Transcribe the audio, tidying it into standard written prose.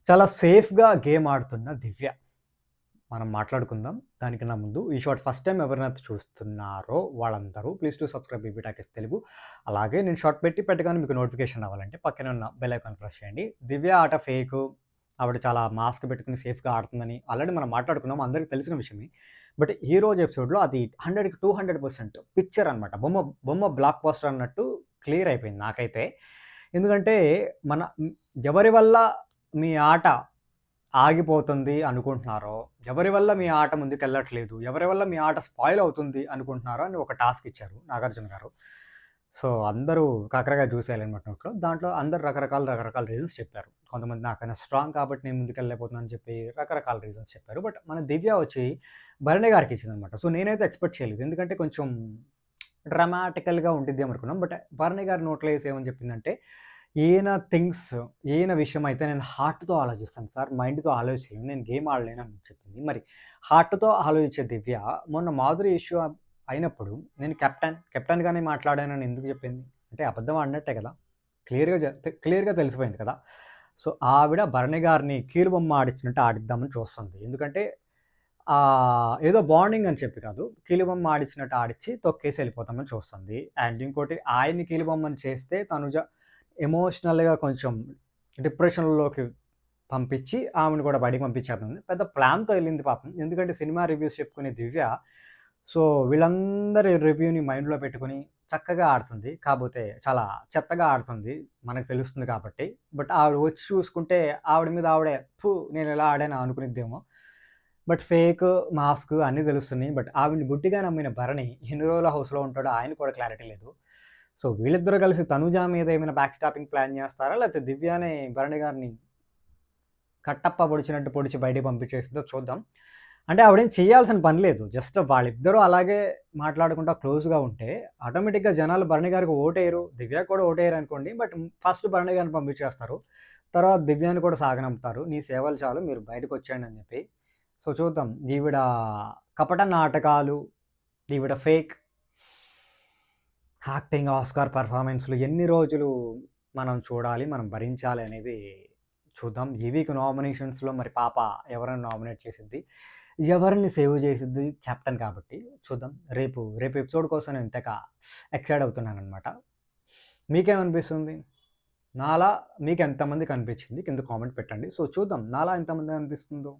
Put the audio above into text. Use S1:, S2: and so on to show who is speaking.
S1: చాలా సేఫ్‌గా గేమ్ ఆడుతున్న దివ్య. మనం మాట్లాడుకుందాం. దానికన్నా ముందు ఈ షాట్ ఫస్ట్ టైమ్ ఎవరైతే చూస్తున్నారో వాళ్ళందరూ please do subscribe BB talkies Telugu. అలాగే నేను షాట్ పెట్టగానే మీకు నోటిఫికేషన్ రావాలంటే పక్కనే ఉన్న బెల్ ఐకాన్ ప్రెస్ చేయండి. దివ్య ఆట ఫేకు. ఆవిడ చాలా మాస్క్ పెట్టుకొని సేఫ్‌గా ఆడుతుందని ఆల్రెడీ మనం మాట్లాడుకున్నాం. అందరికి తెలిసిన విషయమే. బట్ ఈరోజు ఎపిసోడ్‌లో అది 100కి 200% పిక్చర్ అనమాట. బొమ్మ బొమ్మ బ్లాక్ బస్టర్ అన్నట్టు క్లియర్ అయిపోయింది నాకైతే. ఎందుకంటే మన ఎవరి వల్ల మీ ఆట ఆగిపోతుంది అనుకుంటున్నారో, ఎవరి వల్ల మీ ఆట ముందుకెళ్ళట్లేదు, ఎవరి వల్ల మీ ఆట స్పాయిల్ అవుతుంది అనుకుంటున్నారో అని ఒక టాస్క్ ఇచ్చారు నాగార్జున గారు. సో, అందరూ కాకరకాయ చూసేయాలనమాట నోట్లో. దాంట్లో అందరూ రకరకాల రీజన్స్ చెప్పారు. కొంతమంది నాకన్నా స్ట్రాంగ్ కాబట్టి నేను ముందుకెళ్ళలేకపోతున్నానని చెప్పి రకరకాల రీజన్స్ చెప్పారు. బట్ మన దివ్య వచ్చి భరణి గారికి ఇచ్చిందనమాట. సో, నేనైతే ఎక్స్‌పెక్ట్ చేయలేదు. ఎందుకంటే కొంచెం డ్రమాటికల్‌గా ఉండిద్దేమో అనుకున్నాం. బట్ భరణి గారి నోట్లో ఏసి ఏమని చెప్పిందంటే, ఈయన విషయం అయితే నేను హార్ట్‌తో ఆలోచిస్తాను సార్. మైండ్‌తో ఆలోచించను. నేను గేమ్ ఆడలేను అని చెప్పింది. మరి హార్ట్‌తో ఆలోచించే దివ్య మొన్న మాధురి ఇష్యూ అయినప్పుడు నేను కెప్టెన్‌గానే మాట్లాడానని ఎందుకు చెప్పింది? అంటే అబద్ధం ఆడినట్టే కదా! క్లియర్‌గా తెలిసిపోయింది కదా! సో, ఆవిడ భరణి గారిని కీలుబొమ్మ ఆడించినట్టు ఆడిద్దామని చూస్తుంది. ఎందుకంటే ఏదో బాండింగ్ అని చెప్పి కాదు. కీలుబొమ్మ ఆడించినట్టు ఆడిచ్చి తొక్కేసి ఎళ్ళిపోతామని చూస్తుంది. అండ్ ఇంకోటి ఆయన్ని కీలుబొమ్మని చేస్తే తనుజ ఎమోషనల్‌గా కొంచెం డిప్రెషన్‌లోకి పంపించి ఆమెను కూడా బయటికి పంపించేస్తుంది. పెద్ద ప్లాన్‌తో ఎళ్ళింది పాపం. ఎందుకంటే సినిమా రివ్యూస్ చెప్పుకునే దివ్య సో, వీళ్ళందరి రివ్యూని మైండ్‌లో పెట్టుకొని చక్కగా ఆడుతుంది. కాపోతే చాలా చెత్తగా ఆడుతుంది. మనకు తెలుస్తుంది కాబట్టి. బట్ ఆవిడ వచ్చి చూసుకుంటే ఆవిడ మీద ఆవిడే "ఫు! నేనెలా ఆడానా" అనుకునిద్దేమో. బట్ ఫేకు, మాస్కు అన్నీ తెలుస్తున్నాయి. బట్ ఆవిడని గుడ్డిగా నమ్మిన భరణి ఎన్ని రోజులు హౌస్‌లో ఉంటాడో ఆయనకి కూడా క్లారిటీ లేదు. సో, వీళ్ళిద్దరూ కలిసి తనుజ మీద ఏమైనా బ్యాక్ స్టాపింగ్ ప్లాన్ చేస్తారా? లేకపోతే దివ్యనే భరణి గారిని కట్టప్ప పొడిచినట్టు పొడిచి బయటికి పంపించేసిందో చూద్దాం. అంటే ఆవిడేం చేయాల్సిన పని లేదు. జస్ట్ వాళ్ళిద్దరూ అలాగే మాట్లాడుకుంటా క్లోజ్‌గా ఉంటే ఆటోమేటిక్‌గా జనాలు భరణి గారికి ఓటెయ్యరు. దివ్యకి కూడా ఓటెయ్యరనుకోండి. బట్ ఫస్ట్ భరణి గారిని పంపించేస్తారు. తర్వాత దివ్యని కూడా సాగనంపుతారు. నీ సేవలు చాలు మీరు బయటకొచ్చేయండి అని చెప్పి. సో, చూద్దాం. ఈవిడ కపట నాటకాలు, ఈవిడ ఫేక్ యాక్టింగ్, ఆస్కార్ పెర్ఫార్మన్స్‌లు ఎన్ని రోజులు మనం చూడాలి, మనం భరించాలి అనేది చూద్దాం. ఈ వీక్ నామినేషన్స్‌లో మరి పాప ఎవరిని నామినేట్ చేసిద్ది? ఎవరిని సేవ్ చేసిద్ది? కెప్టెన్ కాబట్టి చూద్దాం. రేపు ఎపిసోడ్ కోసం నేను తెగ ఎక్సైట్ అవుతున్నాననమాట. మీకేమనిపిస్తుంది? నాలా మీకెంతమందికి అనిపించింది? కింద కామెంట్ పెట్టండి. సో, చూద్దాం నాలా ఎంతమందికి అనిపిస్తుందో.